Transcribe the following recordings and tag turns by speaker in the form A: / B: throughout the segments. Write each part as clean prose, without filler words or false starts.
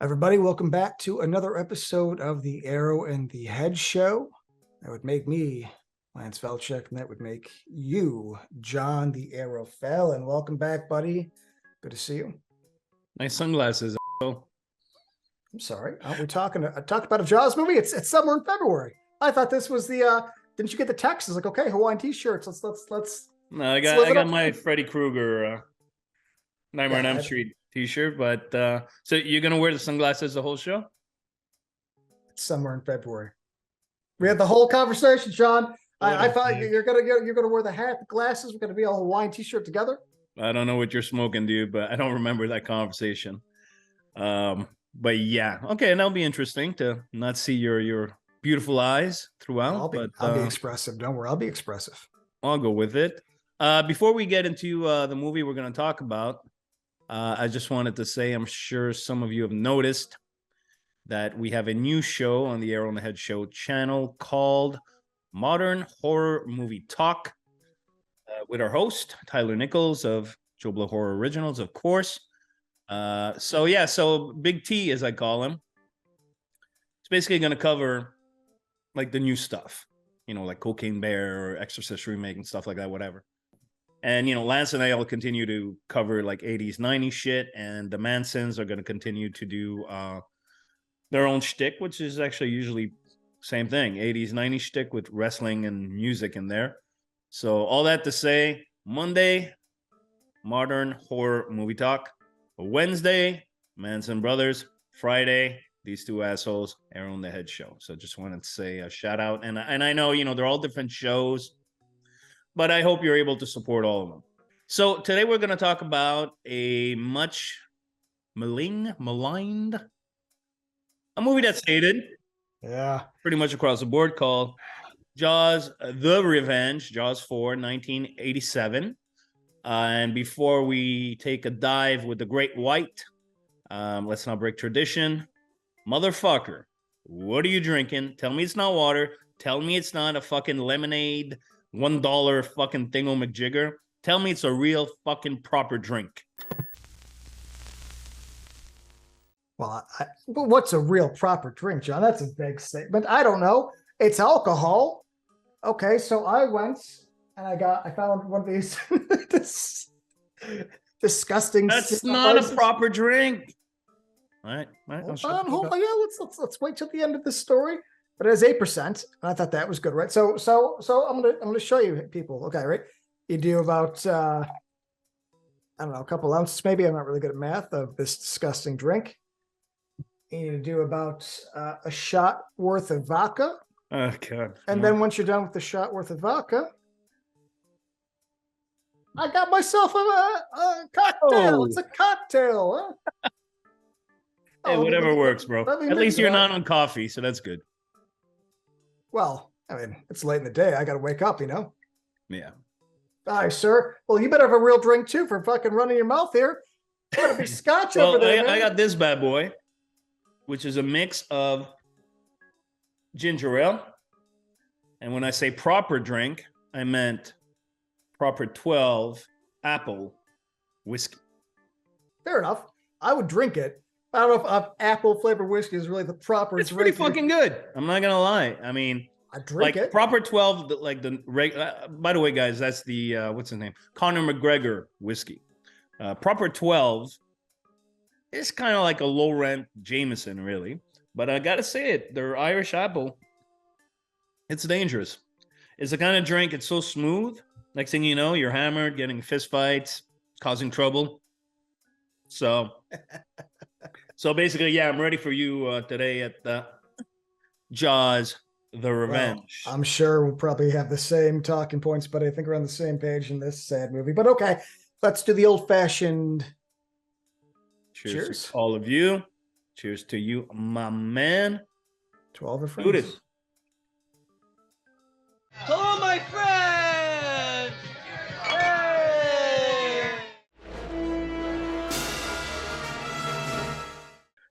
A: Everybody, welcome back to another episode of the Arrow and the Head Show. That would make me Lance Velchek, and that would make you John the Arrow Fallon. Welcome back, buddy. Good to see you.
B: Nice sunglasses.
A: I'm sorry. Aren't we talking? I talked about a Jaws movie. It's somewhere in February. I thought this was the. Didn't you get the text? It's like, okay, Hawaiian t-shirts. Let's.
B: No, I got my Freddy Krueger Nightmare on Elm Street t-shirt. But so you're gonna wear the sunglasses the whole show?
A: It's somewhere in February. We had the whole conversation, John. I thought you're gonna wear the hat, the glasses. We're gonna be all Hawaiian t-shirt together.
B: I don't know what you're smoking, dude, but I don't remember that conversation. But yeah, okay, and that'll be interesting to not see your beautiful eyes throughout.
A: I'll be expressive. Don't worry, I'll be expressive.
B: I'll go with it. Before we get into the movie we're going to talk about, I just wanted to say I'm sure some of you have noticed that we have a new show on the Arrow and the Head Show channel called Modern Horror Movie Talk with our host, Tyler Nichols of Joe Blow Horror Originals, of course. So Big T, as I call him, it's basically going to cover like the new stuff, like Cocaine Bear or Exorcist remake and stuff like that, whatever. And, Lance and I will continue to cover like 80s, 90s shit, and the Mansons are going to continue to do their own shtick, which is actually usually same thing, 80s, 90s shtick with wrestling and music in there. So all that to say, Monday, Modern Horror Movie Talk. Wednesday, Manson Brothers. Friday, these two assholes, Arrow and the Head Show. So just wanted to say a shout out. And I know, they're all different shows, but I hope you're able to support all of them. So today we're going to talk about a much maligned, a movie that's hated.
A: Yeah.
B: Pretty much across the board, called Jaws, The Revenge, Jaws 4, 1987. And before we take a dive with the Great White, let's not break tradition. Motherfucker, what are you drinking? Tell me it's not water. Tell me it's not a fucking lemonade, $1 fucking thingo-McJigger. Tell me it's a real fucking proper drink.
A: Well, but what's a real proper drink, John? That's a big statement. I don't know. It's alcohol. Okay, so I went and I found one of these disgusting.
B: That's not a proper drink. All right.
A: Hold on. Yeah, let's wait till the end of this story. But it has 8%, and I thought that was good, right? So I'm gonna show you people. Okay, right? You do about I don't know, a couple ounces maybe. I'm not really good at math of this disgusting drink. You need to do about a shot worth of vodka.
B: Oh God!
A: And then once you're done with the shot worth of vodka, I got myself a cocktail.
B: Oh.
A: It's a cocktail. Huh?
B: Hey, whatever works, bro. At least you're not on coffee, so that's good.
A: Well, I mean, it's late in the day. I got to wake up,
B: Yeah.
A: All right, sir. Well, you better have a real drink, too, for fucking running your mouth here. You better be scotch over there, man.
B: I got this bad boy, which is a mix of ginger ale. And when I say proper drink, I meant proper 12 apple whiskey.
A: Fair enough. I would drink it. I don't know if apple flavored whiskey is really the proper
B: It's
A: drink.
B: pretty fucking good. I'm not gonna lie. I mean,
A: I drink it.
B: Proper 12, like the by the way, guys, that's the what's his name? Conor McGregor whiskey. Proper 12 is kind of like a low rent Jameson, really. But I gotta say it, their Irish apple, it's dangerous. It's the kind of drink. It's so smooth. Next thing you know, you're hammered, getting fist fights, causing trouble. So basically, yeah, I'm ready for you today at the Jaws, The Revenge.
A: Well, I'm sure we'll probably have the same talking points, but I think we're on the same page in this sad movie. But okay, let's do the old-fashioned cheers.
B: To all of you. Cheers to you, my man.
A: To all of our friends.
C: Hello, my friends! Hey!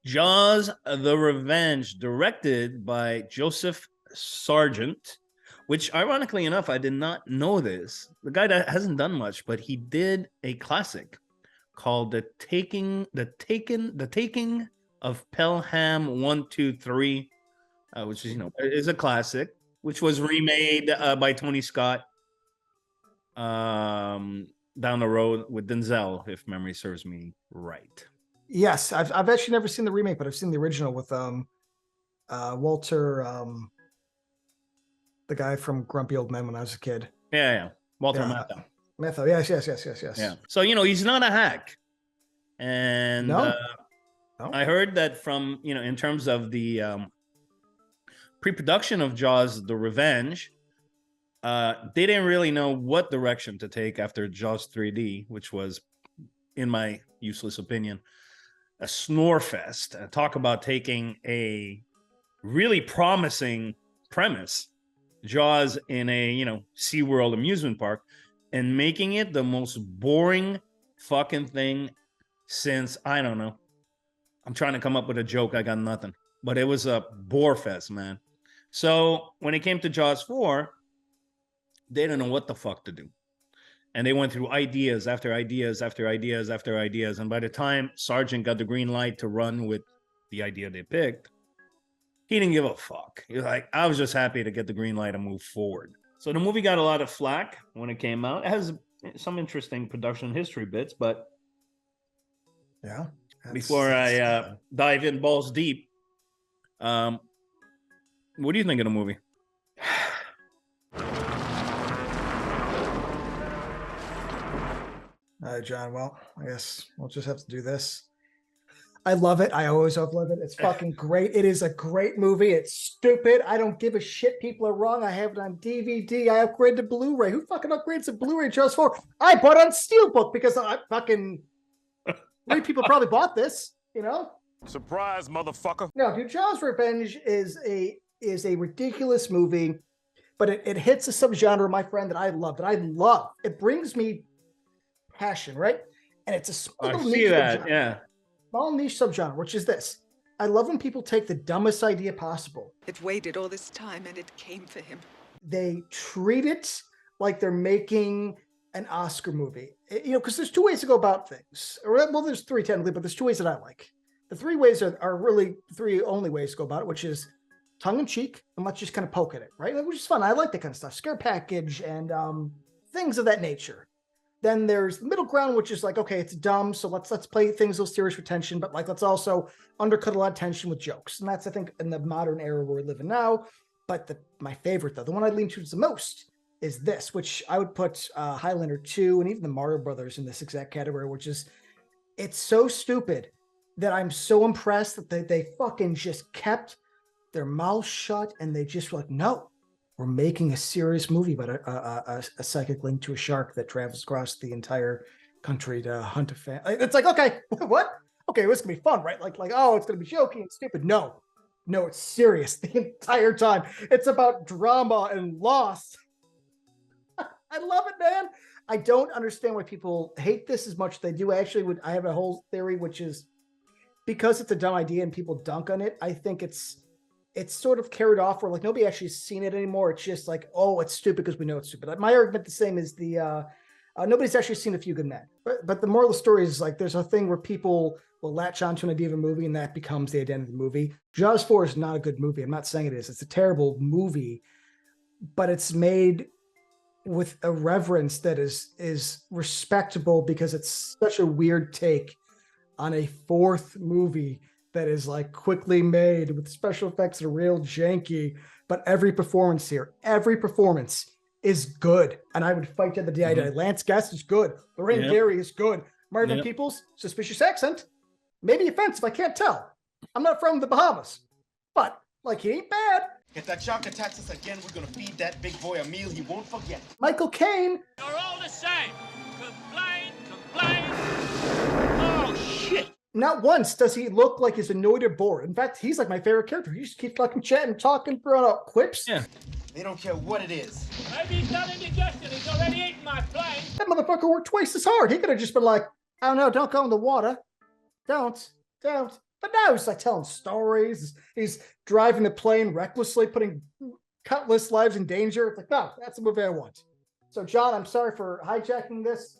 B: Jaws, The Revenge, directed by Joseph Sargent, which ironically enough, I did not know this. The guy that hasn't done much, but he did a classic called The Taking of Pelham 123, which is, is a classic, which was remade by Tony Scott down the road with Denzel, if memory serves me right.
A: Yes, I've actually never seen the remake, but I've seen the original with Walter, the guy from Grumpy Old Men when I was a kid.
B: Yeah. Walter Matthau.
A: Matthau, yes.
B: Yeah. So, he's not a hack. And
A: no.
B: I heard that from, in terms of the pre-production of Jaws: The Revenge, they didn't really know what direction to take after Jaws 3D, which was, in my useless opinion, a snore fest. Talk about taking a really promising premise, Jaws in a, SeaWorld amusement park, and making it the most boring fucking thing since, I don't know. I'm trying to come up with a joke. I got nothing. But it was a bore fest, man. So when it came to Jaws 4, they didn't know what the fuck to do. And they went through ideas after ideas after ideas after ideas. And by the time Sargent got the green light to run with the idea they picked, he didn't give a fuck. He was like, I was just happy to get the green light and move forward. So the movie got a lot of flack when it came out. It has some interesting production history bits, but
A: yeah.
B: Before I dive in balls deep, what do you think of the movie?
A: All right, John. Well, I guess we'll just have to do this. I love it. I always have loved it. It's fucking great. It is a great movie. It's stupid. I don't give a shit. People are wrong. I have it on DVD. I upgraded to Blu-ray. Who fucking upgrades to Blu-ray just for? I bought it on Steelbook because I fucking... Three people probably bought this,
D: Surprise, motherfucker.
A: No, dude, Jaws Revenge is a ridiculous movie, but it hits a subgenre, my friend, that I love. It brings me passion, right? And it's a small niche subgenre.
B: Yeah.
A: Small niche subgenre, which is this. I love when people take the dumbest idea possible.
E: It waited all this time and it came for him.
A: They treat it like they're making an Oscar movie, because there's two ways to go about things. Well, there's three technically, but there's two ways that I like. The three ways are really three only ways to go about it, which is tongue in cheek and let's just kind of poke at it, right? Which is fun. I like that kind of stuff, scare package and things of that nature. Then there's the middle ground, which is like, okay, it's dumb, so let's play things a little serious for tension, but like let's also undercut a lot of tension with jokes, and that's I think in the modern era we're living now. But my favorite though, the one I lean towards the most, is this, which I would put Highlander 2 and even the Mario Brothers in this exact category, which is, it's so stupid that I'm so impressed that they fucking just kept their mouths shut and they just were like, no, we're making a serious movie about a psychic link to a shark that travels across the entire country to hunt a fan. It's like, okay, what? Okay, it's gonna be fun, right? Like, oh, it's gonna be jokey and stupid. No, it's serious the entire time. It's about drama and loss. I love it, man. I don't understand why people hate this as much as they do. Actually, I have a whole theory, which is because it's a dumb idea and people dunk on it. I think it's sort of carried off where like nobody actually has seen it anymore. It's just like, oh, it's stupid because we know it's stupid. My argument the same is the nobody's actually seen A Few Good Men. But the moral of the story is like there's a thing where people will latch onto an idea of a movie and that becomes the identity of the movie. Jaws 4 is not a good movie. I'm not saying it is. It's a terrible movie, but it's made with a reverence that is respectable because it's such a weird take on a fourth movie that is like quickly made with special effects that are real janky, but every performance is good. And I would fight to the day. Mm-hmm. Lance Guest is good. Lorraine Gary is good. Marvin Peoples, suspicious accent, maybe offensive. I can't tell. I'm not from the Bahamas, but like he ain't bad.
F: If that shark attacks us again, we're gonna feed that big boy a meal he won't forget.
A: Michael Caine.
C: You're all the same. Complain. Oh, shit.
A: Not once does he look like he's annoyed or bored. In fact, he's like my favorite character. He just keeps fucking chatting, talking, throwing out quips.
B: Yeah.
F: They don't care what it is.
C: Maybe he's not indigestion. He's already eaten my plane.
A: That motherfucker worked twice as hard. He could have just been like, I don't know, don't go in the water. Don't. But now he's like telling stories. He's driving the plane recklessly, putting countless lives in danger. It's like, no, that's the movie I want. So, John, I'm sorry for hijacking this,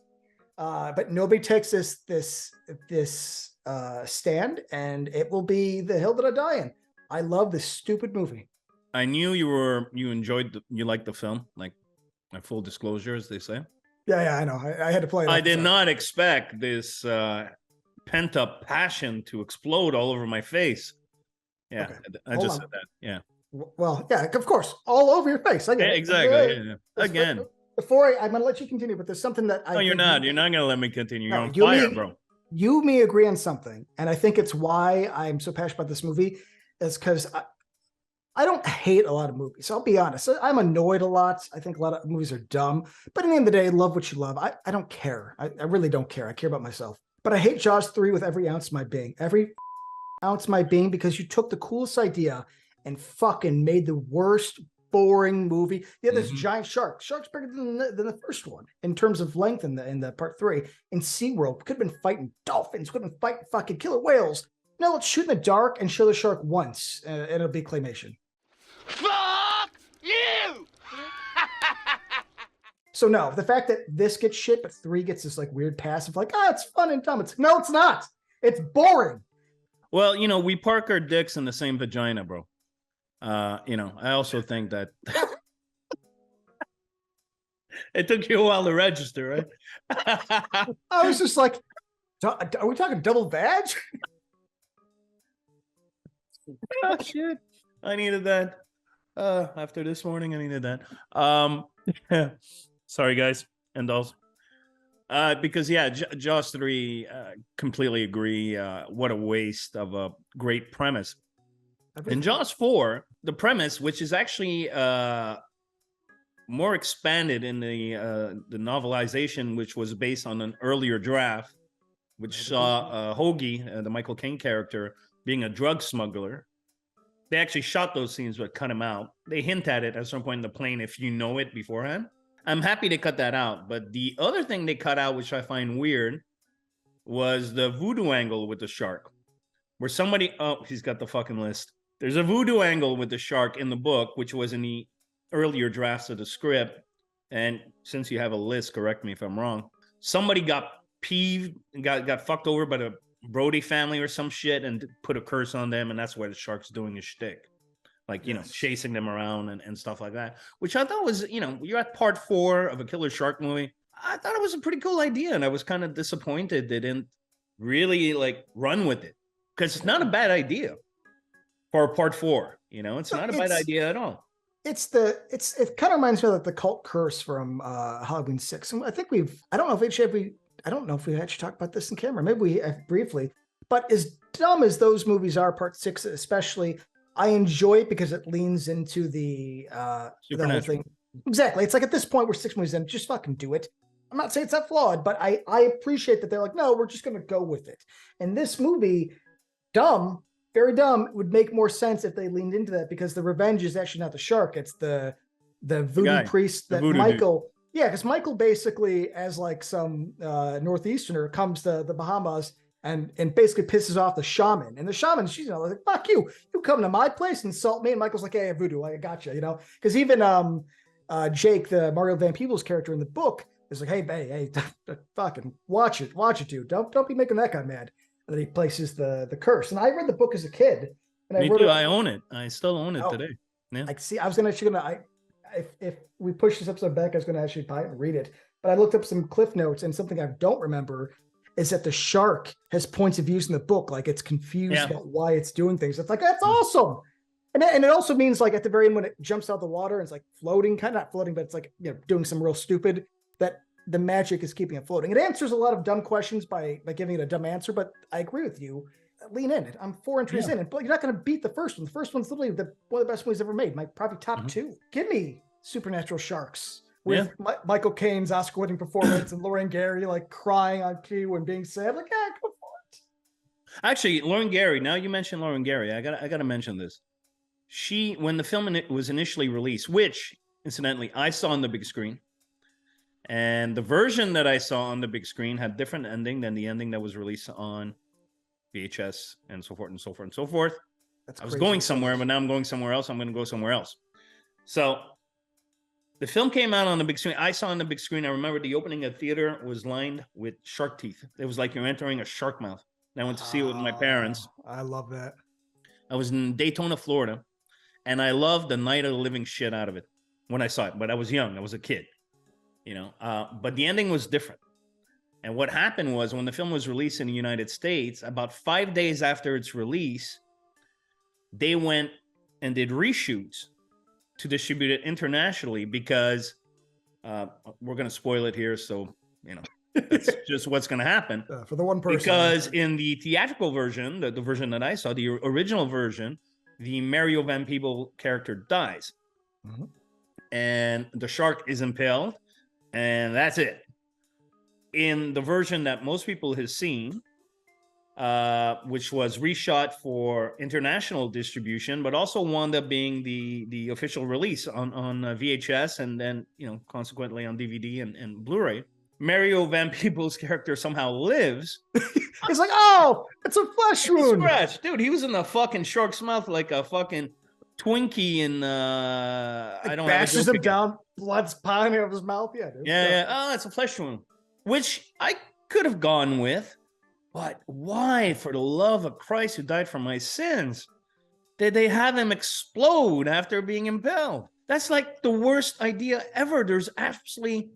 A: but nobody takes this stand, and it will be the hill that I die in. I love this stupid movie.
B: I knew you enjoyed you liked the film, like full disclosure, as they say.
A: Yeah, I know. I had to play it.
B: I did not expect this pent up passion to explode all over my face. Yeah,
A: Okay.
B: I just said that. Yeah.
A: Well, yeah, of course, all over your face. I get it.
B: Exactly. Yeah. Again.
A: Before I'm gonna let you continue, but there's something that I.
B: No, you're not. You're not gonna let me continue. You're
A: No,
B: on fire, bro.
A: You and me agree on something, and I think it's why I'm so passionate about this movie, is because I don't hate a lot of movies. I'll be honest. I'm annoyed a lot. I think a lot of movies are dumb. But at the end of the day, love what you love. I don't care. I really don't care. I care about myself. But I hate Jaws 3 with every ounce of my being. Every ounce of my being, because you took the coolest idea and fucking made the worst, boring movie. Yeah, this giant shark. Shark's bigger than the first one in terms of length in the part 3. In SeaWorld, could have been fighting dolphins. Could have been fighting fucking killer whales. No, let's shoot in the dark and show the shark once, and it'll be claymation.
C: Fuck you!
A: So no, the fact that this gets shit, but 3 gets this like weird passive, like, it's fun and dumb. It's no, it's not. It's boring.
B: Well, we park our dicks in the same vagina, bro. I also think that it took you a while to register, right?
A: I was just like, are we talking double vag?
B: Oh shit! I needed that. After this morning, I needed that. Sorry, guys and dolls. Because Jaws 3, completely agree. What a waste of a great premise. In Jaws 4, the premise, which is actually more expanded in the novelization, which was based on an earlier draft, which saw Hoagie, the Michael Caine character, being a drug smuggler. They actually shot those scenes but cut him out. They hint at it at some point in the plane if you know it beforehand. I'm happy they cut that out. But the other thing they cut out, which I find weird, was the voodoo angle with the shark. Where somebody, he's got the fucking list. There's a voodoo angle with the shark in the book, which was in the earlier drafts of the script. And since you have a list, correct me if I'm wrong. Somebody got peeved and got fucked over by the Brody family or some shit and put a curse on them. And that's why the shark's doing his shtick. Like, chasing them around and stuff like that. Which I thought was, you're at part 4 of a killer shark movie. I thought it was a pretty cool idea. And I was kind of disappointed they didn't really run with it. Because it's not a bad idea for part 4. It's not a bad idea at all.
A: It kind of reminds me of the cult curse from Halloween 6. And I think I don't know if we actually talked about this in camera. Maybe we briefly. But as dumb as those movies are, part 6 especially, I enjoy it because it leans into the whole thing. Exactly. It's like at this point we're 6 movies in, just fucking do it. I'm not saying it's not flawed, but I appreciate that they're like, no, we're just going to go with it. And this movie, dumb, very dumb, would make more sense if they leaned into that, because the revenge is actually not the shark. It's the voodoo priest that Michael. Dude. Yeah, because Michael basically, as like some Northeasterner, comes to the Bahamas and basically pisses off the shaman. And the shaman, she's like, fuck you. You come to my place and insult me. And Michael's like, hey, voodoo, I got you, Because even Jake, the Mario Van Peebles character in the book, is like, hey, fucking watch it, dude. Don't be making that guy mad. And then he places the curse. And I read the book as a kid. And
B: Me too. I own it. I still own it today. Yeah.
A: I was if we push this episode back, I was going to actually buy it and read it. But I looked up some cliff notes, and something I don't remember is that the shark has points of views in the book. Like, it's confused about why it's doing things. It's like, that's awesome. And it also means, like, at the very end when it jumps out the water and it's like floating, kind of not floating, but it's like, doing some real stupid, that the magic is keeping it floating. It answers a lot of dumb questions by giving it a dumb answer, but I agree with you. Lean in it. I'm 4 entries in, but you're not going to beat the first one. The first one's literally one of the best movies ever made. Probably top 2. Give me supernatural sharks with Michael Caine's Oscar-winning performance and Lauren Gary crying on cue and being sad. Like, go for it.
B: Actually, Lauren Gary. Now you mentioned Lauren Gary, I gotta mention this. When the film was initially released, which incidentally I saw on the big screen, and the version that I saw on the big screen had different ending than the ending that was released on VHS and so forth and so forth and so forth. I was going somewhere, but now I'm going somewhere else. I'm going to go somewhere else. So the film came out on the big screen. I saw on the big screen. I remember the opening of the theater was lined with shark teeth. It was like you're entering a shark mouth. And I went to see it with my parents.
A: I love that.
B: I was in Daytona, Florida, and I loved the night of the living shit out of it when I saw it. But I was young. I was a kid, you know. But the ending was different. And what happened was when the film was released in the United States, about 5 days after its release, they went and did reshoots to distribute it internationally because we're going to spoil it here. So, you know, that's just what's going to happen.
A: For the one person.
B: Because in the theatrical version, the version that I saw, the original version, the Mario Van Peebles character dies.
A: Mhm.
B: And the shark is impaled. And that's it. In the version that most people have seen, which was reshot for international distribution, but also wound up being the official release on VHS and then, you know, consequently on DVD and Blu-ray. Mario Van Peebles' character somehow lives.
A: He's like, oh, it's a flesh wound.
B: Scratch, dude. He was in the fucking shark's mouth like a fucking Twinkie, and I don't
A: bashes
B: have
A: him down, blood's pouring out of his mouth. Yeah, dude.
B: Yeah. Oh, it's a flesh wound, which I could have gone with. But why, for the love of Christ who died for my sins, did they have him explode after being impaled? That's like the worst idea ever. There's absolutely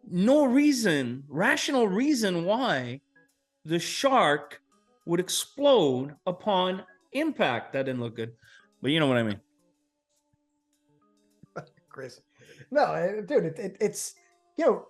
B: no reason, rational reason why the shark would explode upon impact. That didn't look good. But you know what I mean.
A: Crazy. No, dude, it's, you know,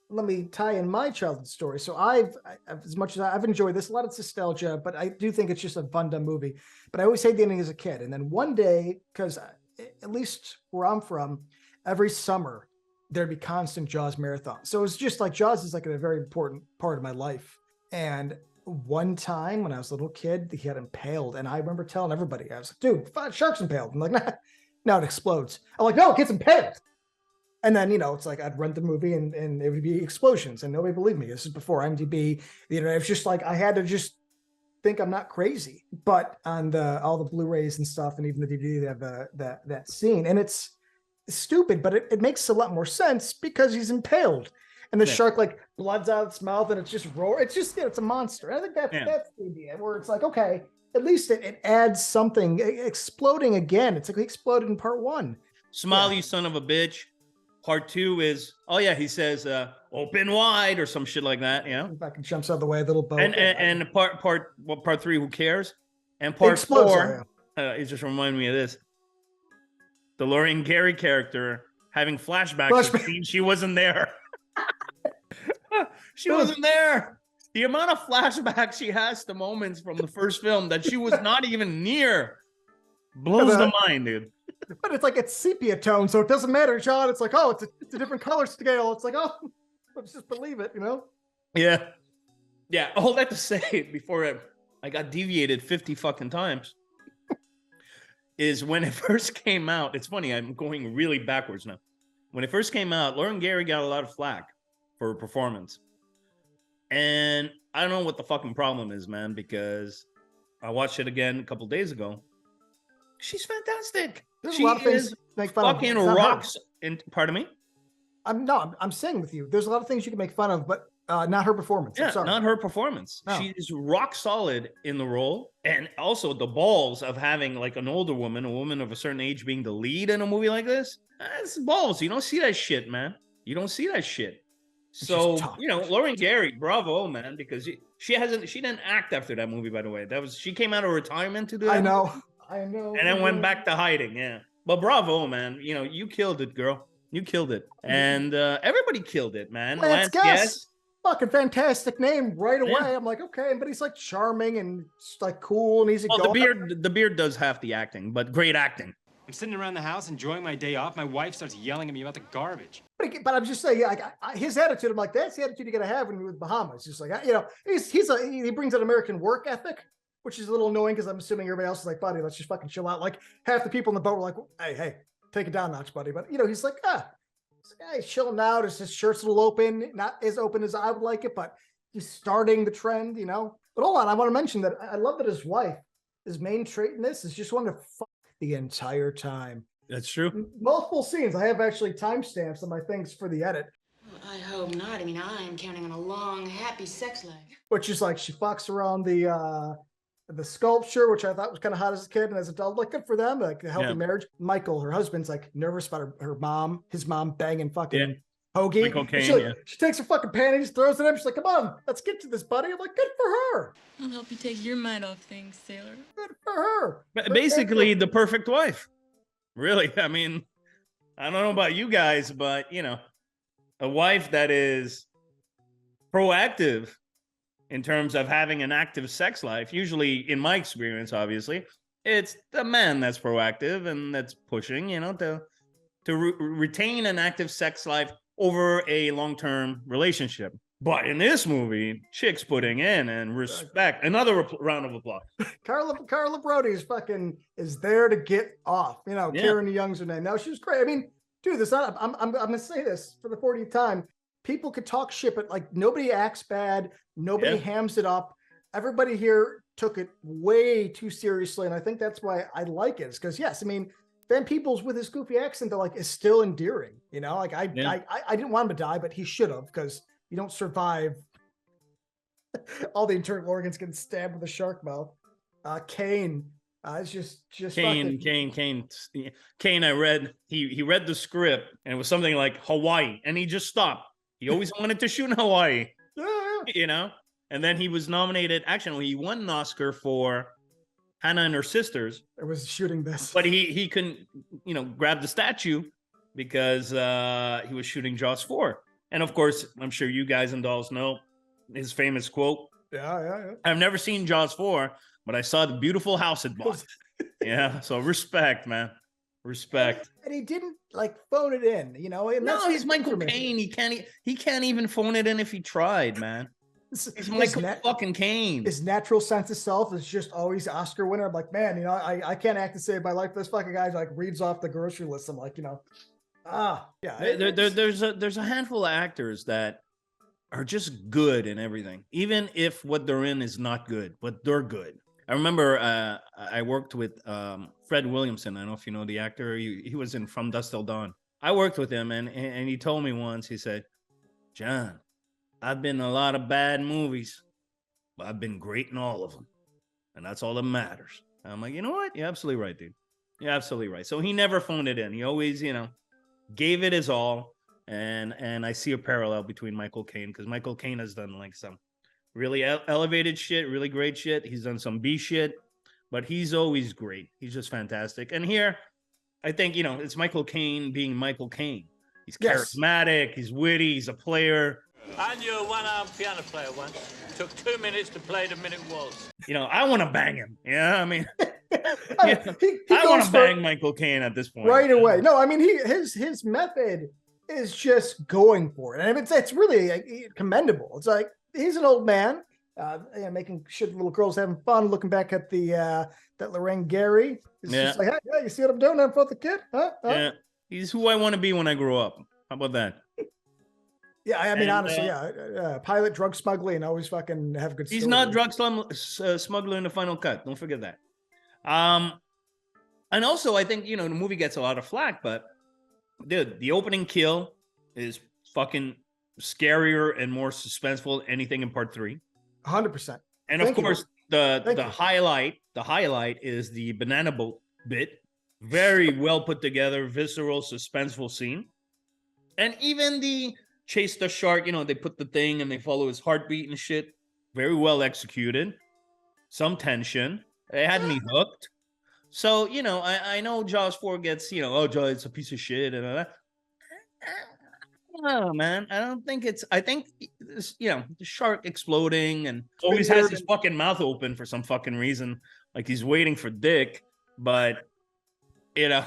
A: let me tie in my childhood story. So I've as much as I've enjoyed this, a lot of nostalgia, but I do think it's just a fun, dumb movie. But I always hated the ending as a kid. And then one day, because at least where I'm from, every summer there'd be constant Jaws marathon. So it's just like Jaws is like a very important part of my life. And one time when I was a little kid, he had impaled. And I remember telling everybody, I was like, dude, shark's impaled. I'm like, nah, now it explodes. I'm like, no, it gets impaled. And then, you know, it's like I'd rent the movie and it would be explosions and nobody believed me. This is before IMDb. You know, it's just like I had to just think I'm not crazy. But on all the Blu-rays and stuff and even the DVD, they have that scene. And it's stupid, but it makes a lot more sense because he's impaled. And the shark like blood's out of its mouth and it's just roar. It's just, it's a monster. I think that's the idea where it's like, okay, at least it adds something. Exploding again. It's like he exploded in part one.
B: Smile, you son of a bitch. Part two is, oh yeah, he says, open wide or some shit like that, you know?
A: Back and jumps out of the way, little boat.
B: And part three, who cares? And part four, it just reminded me of this. The Lorraine Gary character having flashbacks. She wasn't there. She wasn't there. The amount of flashbacks she has to moments from the first film that she was not even near blows the mind, dude.
A: But it's like it's sepia tone, so it doesn't matter, John. It's like, oh, it's a different color scale. It's like, oh, let's just believe it, you know?
B: Yeah. All that to say before I got deviated 50 fucking times is when it first came out. It's funny, I'm going really backwards now. When it first came out, Lauren Gary got a lot of flack for her performance. And I don't know what the fucking problem is, man, because I watched it again a couple days ago. She's fantastic.
A: There's
B: she
A: a lot of things
B: is
A: to make fun
B: fucking
A: of.
B: rocks. Pardon me?
A: I'm saying with you, there's a lot of things you can make fun of, but not her performance.
B: Yeah,
A: I'm sorry.
B: not her performance.
A: No.
B: She is rock solid in the role. And also the balls of having like an older woman, a woman of a certain age being the lead in a movie like this. That's balls. You don't see that shit, man. You don't see that shit. So, you know, Lauren Gary, bravo, man, because she didn't act after that movie, by the way. She came out of retirement to do that.
A: I know.
B: And then went back to hiding, yeah. But bravo, man. You know, you killed it, girl. You killed it. And everybody killed it, man.
A: Lance Guest. Fucking fantastic name right away. Yeah. I'm like, okay, but he's like charming and like cool and easy going.
B: The beard does half the acting, but great acting.
G: I'm sitting around the house enjoying my day off. My wife starts yelling at me about the garbage.
A: But I'm just saying, like his attitude. I'm like, that's the attitude you gotta have when you're with Bahamas. Just like, you know, he brings an American work ethic, which is a little annoying because I'm assuming everybody else is like, buddy, let's just fucking chill out. Like half the people in the boat were like, hey, take it down a notch, buddy. But you know, he's like, he's chilling out. His shirt's a little open, not as open as I would like it, but he's starting the trend, you know. But hold on, I want to mention that I love that his wife, his main trait in this is just wanting to fuck the entire time.
B: That's true.
A: Multiple scenes. I have actually timestamps on my things for the edit.
H: I hope not. I mean, I'm counting on a long, happy sex life.
A: Which is like she fucks around the sculpture, which I thought was kind of hot as a kid and as an adult. Like, good for them, like a healthy marriage. Michael, her husband's like nervous about her mom, his mom banging fucking Hoagie.
B: Michael Caine,
A: She takes her fucking panties, throws it at him. She's like, come on, let's get to this, buddy. I'm like, good for her.
I: I'll help you take your mind off things, sailor.
A: Good for her.
B: Basically, the perfect wife. Really, I mean, I don't know about you guys, but you know, a wife that is proactive in terms of having an active sex life. Usually, in my experience, obviously, it's the man that's proactive and that's pushing, you know, to retain an active sex life over a long-term relationship. But in this movie, chicks putting in and respect. Another round of applause.
A: Carla Brody is there to get off. You know, Karen Young's her name. Now, she was great. I mean, dude, I'm gonna say this for the 40th time. People could talk shit, but like nobody acts bad, nobody hams it up. Everybody here took it way too seriously, and I think that's why I like it. It's because yes, I mean, Van Peebles with his goofy accent, they're like, is still endearing. You know, like I didn't want him to die, but he should have, because you don't survive all the internal organs getting stabbed with a shark mouth. Caine, it's just
B: Caine. I read he read the script and it was something like Hawaii, and he just stopped. He always wanted to shoot in Hawaii.
A: Yeah.
B: You know, and then he was nominated. Actually, he won an Oscar for Hannah and Her Sisters.
A: It was shooting this,
B: but he couldn't, you know, grab the statue because he was shooting Jaws 4. And of course, I'm sure you guys and dolls know his famous quote.
A: Yeah.
B: I've never seen Jaws 4, but I saw the beautiful house it bought. Yeah, so respect, man. Respect.
A: And he didn't like phone it in, you know. And
B: no, he's Michael Caine. He can't even phone it in if he tried, man. He's Michael fucking Caine.
A: His natural sense of self is just always Oscar winner. I'm like, man, you know, I can't act to save my life. This fucking guy like reads off the grocery list. I'm like, you know,
B: there's a handful of actors that are just good in everything, even if what they're in is not good, but they're good. I remember I worked with Fred Williamson. I don't know if you know the actor. He was in From Dusk Till Dawn. I worked with him, and he told me once, he said, John, I've been in a lot of bad movies, but I've been great in all of them. And that's all that matters. And I'm like, you know what? You're absolutely right, dude. You're absolutely right. So he never phoned it in. He always, you know, gave it his all. And I see a parallel between Michael Caine, because Michael Caine has done like some really elevated shit, really great shit. He's done some B shit, but he's always great. He's just fantastic. And here, I think, you know, it's Michael Caine being Michael Caine. He's charismatic. He's witty. He's a player.
C: I knew a one-armed piano player once. Took 2 minutes to play the minute waltz.
B: You know, I want to bang him. Yeah, I mean,
A: he
B: I want to bang Michael Caine at this point.
A: Right away. No, I mean, his method is just going for it. And it's really commendable. It's like, he's an old man, making sure the little girls having fun, looking back at that Lorraine Gary. It's just like, hey, you see what I'm doing? I'm for the kid? Huh?
B: Yeah, he's who I want to be when I grow up. How about that?
A: Yeah, I mean, honestly, pilot, drug smuggling, always fucking have good
B: He's not drug smuggler in the final cut. Don't forget that. And also, I think, you know, the movie gets a lot of flack, but dude, the opening kill is fucking scarier and more suspenseful than anything in part 3.
A: 100%.
B: And of course, the highlight is the banana boat bit. Very well put together, visceral, suspenseful scene. And even the chase the shark, you know, they put the thing and they follow his heartbeat and shit. Very well executed. Some tension. It had me hooked. So, you know, I know Jaws 4 gets, you know, oh, Jaws, it's a piece of shit and all that. No, man. I think, you know, the shark exploding and always has his fucking mouth open for some fucking reason. Like he's waiting for dick. But, you know,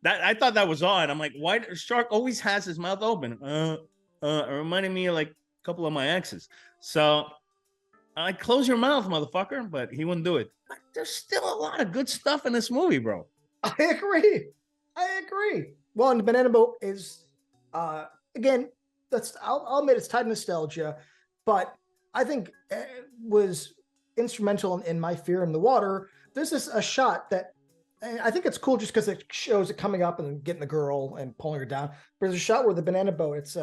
B: that I thought that was odd. I'm like, why the shark always has his mouth open? It reminded me of like a couple of my exes. So I close your mouth, motherfucker. But he wouldn't do it. But there's still a lot of good stuff in this movie, bro.
A: I agree. Well, and the banana boat is, again, I'll admit it's tied to nostalgia, but I think it was instrumental in my fear in the water. This is a shot that I think it's cool just because it shows it coming up and getting the girl and pulling her down. But there's a shot where the banana boat, it's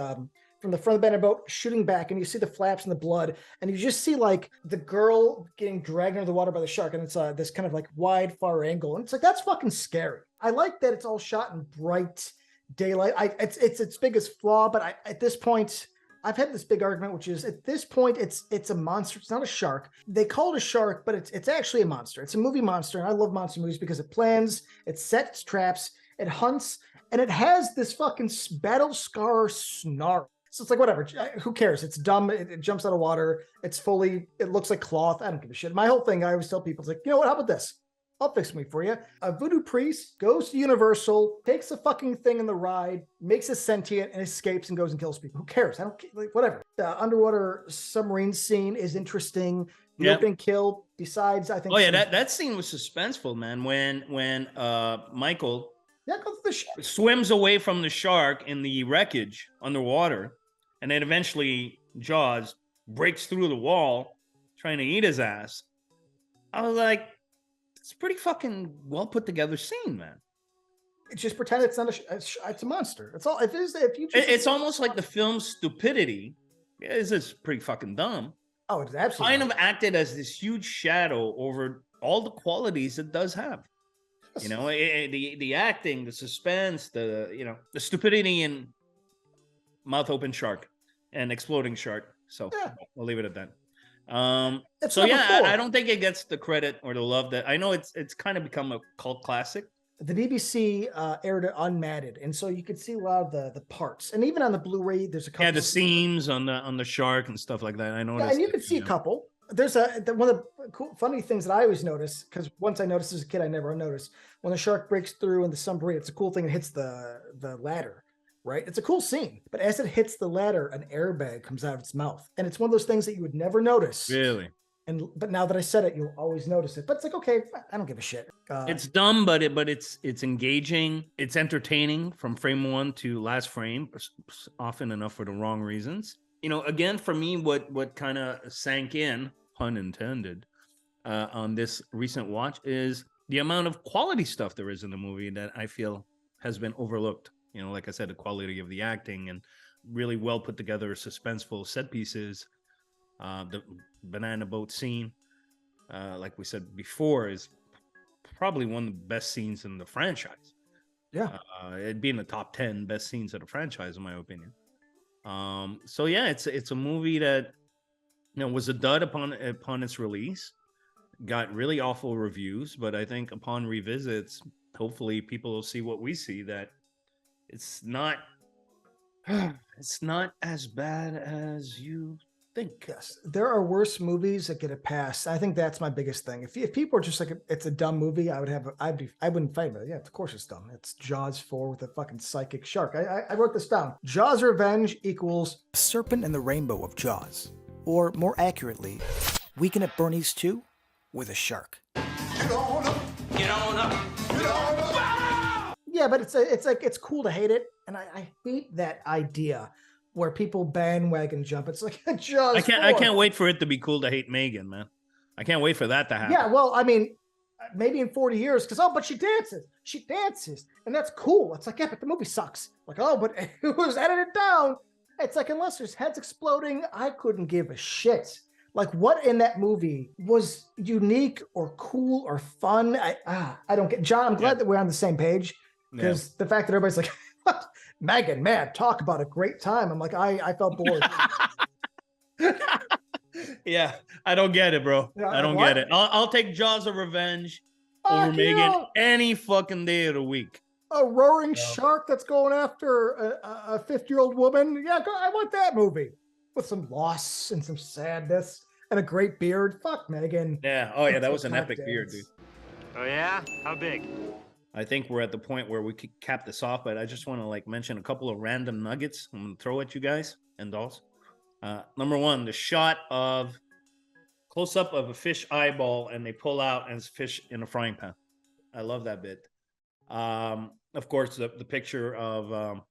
A: from the front of the banner boat shooting back, and you see the flaps and the blood, and you just see like the girl getting dragged under the water by the shark, and it's this kind of like wide far angle, and it's like that's fucking scary. I like that it's all shot in bright daylight. It's its biggest flaw, but at this point, I've had this big argument, which is at this point, it's a monster. It's not a shark. They call it a shark, but it's actually a monster. It's a movie monster, and I love monster movies because it plans, it sets traps, it hunts, and it has this fucking battle scar snarl. So it's like, whatever, who cares? It's dumb. It jumps out of water. It looks like cloth. I don't give a shit. My whole thing, I always tell people, it's like, you know what? How about this? I'll fix me for you. A voodoo priest goes to Universal, takes a fucking thing in the ride, makes it sentient, and escapes and goes and kills people. Who cares? I don't care. Like, whatever. The underwater submarine scene is interesting. The opening kill, besides, I think.
B: Oh yeah, that scene was suspenseful, man. When Michael swims away from the shark in the wreckage underwater, and then eventually Jaws breaks through the wall trying to eat his ass. I was like, it's a pretty fucking well put together scene, man.
A: Just pretend it's not it's a monster. It's all.
B: It's almost like the film's stupidity is pretty fucking dumb.
A: Oh, it's absolutely
B: kind of acted as this huge shadow over all the qualities it does have. You know, the acting, the suspense, the stupidity in mouth open shark and exploding shark. So we'll leave it at that. I don't think it gets the credit or the love that I know it's kind of become a cult classic.
A: The BBC aired it unmatted, and so you could see a lot of the parts, and even on the Blu-ray, there's a couple.
B: Yeah, the seams on the shark and stuff like that. I noticed.
A: Yeah, and you could see a couple. There's one of the cool, funny things that I always notice, because once I noticed as a kid, I never noticed when the shark breaks through in the submarine. It's a cool thing. It hits the ladder. Right? It's a cool scene, but as it hits the ladder, an airbag comes out of its mouth, and it's one of those things that you would never notice.
B: Really?
A: But now that I said it, you'll always notice it. But it's like, okay, I don't give a shit.
B: It's dumb, but it's engaging. It's entertaining from frame one to last frame, often enough for the wrong reasons. You know, again, for me, what kind of sank in, pun intended, on this recent watch is the amount of quality stuff there is in the movie that I feel has been overlooked. You know, like I said, the quality of the acting and really well put together suspenseful set pieces. The banana boat scene, like we said before, is probably one of the best scenes in the franchise.
A: Yeah.
B: It'd be in the top 10 best scenes of the franchise, in my opinion. So yeah, it's a movie that, you know, was a dud upon its release, got really awful reviews, but I think upon revisits, hopefully people will see what we see, that it's not as bad as you think.
A: Yes, there are worse movies that get a pass. I think that's my biggest thing. If people are just like, it's a dumb movie, I wouldn't fight with it. Yeah, of course it's dumb. It's Jaws 4 with a fucking psychic shark. I wrote this down. Jaws Revenge equals Serpent and the Rainbow of Jaws, or more accurately, Weekend at Bernie's 2 with a shark.
F: Get on up. Get on up. Get on up.
A: Yeah, but it's like, it's cool to hate it, and I hate that idea where people bandwagon jump. It's like Jaws.
B: I can't wait for it to be cool to hate Megan, man. I can't wait for that to happen.
A: Yeah, well, I mean, maybe in 40 years, because but she dances, and that's cool. It's like, yeah, but the movie sucks. Like, but it was edited down. It's like, unless there's heads exploding, I couldn't give a shit. Like, what in that movie was unique or cool or fun? I don't get. John, I'm glad that we're on the same page, because the fact that everybody's like, Megan, man, talk about a great time. I'm like, I felt bored.
B: Yeah, I don't get it, bro.
A: Yeah,
B: I don't get it. I'll take Jaws of Revenge over Megan any fucking day of the week.
A: A roaring shark that's going after a 50-year-old woman. Yeah, I want that movie with some loss and some sadness and a great beard. Fuck Megan.
B: Yeah. Oh yeah, that was an epic beard, dude.
G: Oh yeah? How big?
B: I think we're at the point where we could cap this off, but I just want to mention a couple of random nuggets I'm going to throw at you guys and dolls. Number one, the shot of close up of a fish eyeball, and they pull out and it's fish in a frying pan. I love that bit. Of course, the picture of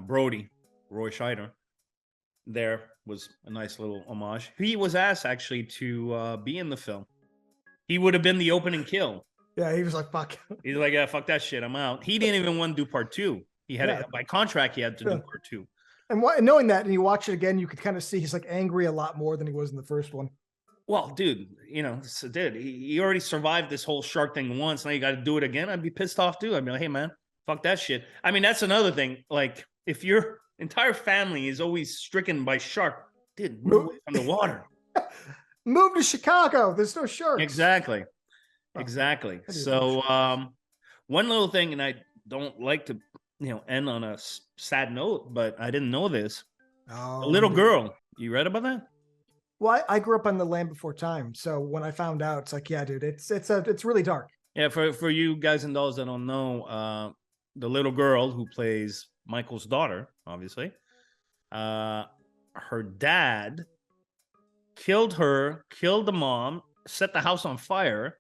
B: Brody, Roy Scheider, there was a nice little homage. He was asked actually to be in the film. He would have been the opening kill.
A: Yeah, he was like, fuck.
B: He's like, yeah, fuck that shit, I'm out. He didn't even want to do part two. He had by contract, he had to do part two.
A: And knowing that, and you watch it again, you could kind of see he's like angry a lot more than he was in the first one.
B: Well, dude, he already survived this whole shark thing once. Now you got to do it again. I'd be pissed off too. I'd be like, hey man, fuck that shit. I mean, that's another thing. Like, if your entire family is always stricken by shark, dude, move away from the water.
A: Move to Chicago. There's no sharks.
B: Exactly.
A: Oh,
B: Exactly. So, one little thing, and I don't like to, end on a sad note, but I didn't know this. A little girl. You read about that?
A: Well, I grew up on The Land Before Time, so when I found out, it's like, yeah, dude, it's really dark.
B: Yeah, for you guys and dolls that don't know, the little girl who plays Michael's daughter, obviously, her dad killed her, killed the mom, set the house on fire,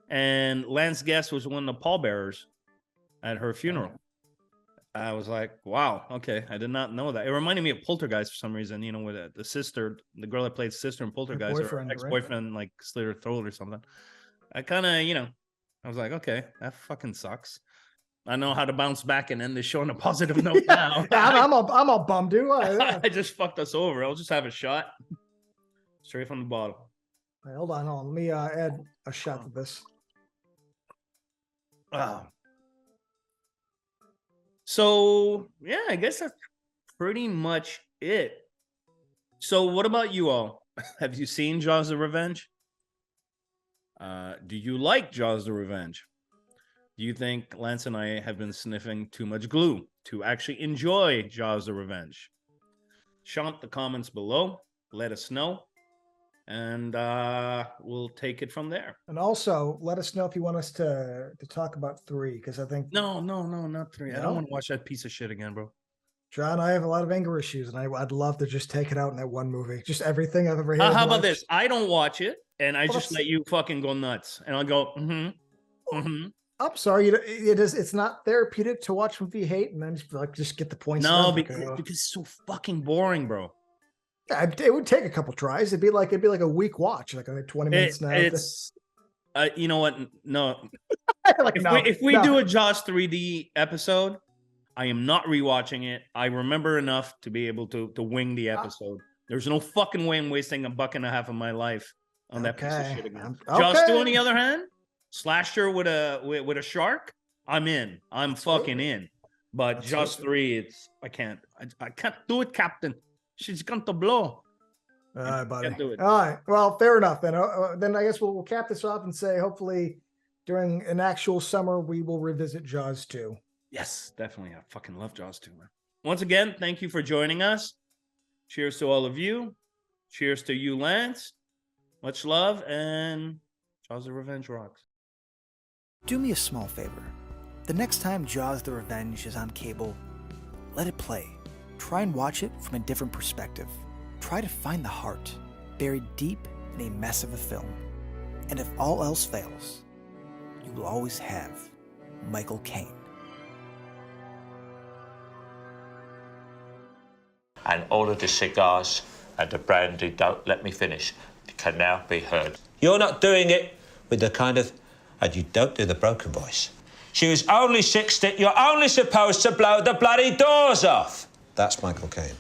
B: and Lance Guest was one of the pallbearers at her funeral. I was like, wow, okay, I did not know that. It reminded me of Poltergeist for some reason, with the sister, the girl that played sister in Poltergeist, her ex-boyfriend, like, slit her throat or something. I kind of, I was like, okay, that fucking sucks. I know how to bounce back and end the show on a positive note now.
A: I'm all bummed, dude.
B: I just fucked us over. I'll just have a shot straight from the bottle.
A: Right, hold on. Let me add a shot to this.
B: So, yeah, I guess that's pretty much it. So what about you all? Have you seen Jaws: The Revenge? Do you like Jaws: The Revenge? Do you think Lance and I have been sniffing too much glue to actually enjoy Jaws: The Revenge? Chant the comments below. Let us know. And we'll take it from there.
A: And also, let us know if you want us to talk about 3, because I think...
B: No, not 3.
A: No?
B: I don't want to watch that piece of shit again, bro.
A: John, I have a lot of anger issues, and I'd love to just take it out in that one movie. Just everything I've ever had.
B: How about this? I don't watch it, and I just let you fucking go nuts. And I'll go,
A: I'm sorry, it's not therapeutic to watch movie you hate and then just get the points.
B: No, because it's so fucking boring, bro.
A: It would take a couple tries. It'd be like a week watch, like 20 minutes now.
B: It's you know what? No.
A: Like,
B: if we do a Jaws 3D episode, I am not rewatching it. I remember enough to be able to wing the episode. There's no fucking way I'm wasting $1.50 of my life on that piece of shit again. Jaws 2, on the other hand, slasher with a shark, I'm in. I'm fucking in. But Jaws 3, I can't do it, Captain. She's going to blow.
A: All right, buddy.
B: Can't do it.
A: All right. Well, fair enough. Then I guess we'll cap this off and say, hopefully, during an actual summer, we will revisit Jaws 2.
B: Yes, definitely. I fucking love Jaws 2, man. Once again, thank you for joining us. Cheers to all of you. Cheers to you, Lance. Much love, and Jaws: The Revenge rocks.
J: Do me a small favor. The next time Jaws: The Revenge is on cable, let it play. Try and watch it from a different perspective. Try to find the heart, buried deep in a mess of a film. And if all else fails, you will always have Michael Caine.
C: And all of the cigars and the brandy, don't let me finish, can now be heard. You're not doing it with the kind of... And you don't do the broken voice. She was only 16. You're only supposed to blow the bloody doors off.
K: That's Michael Caine.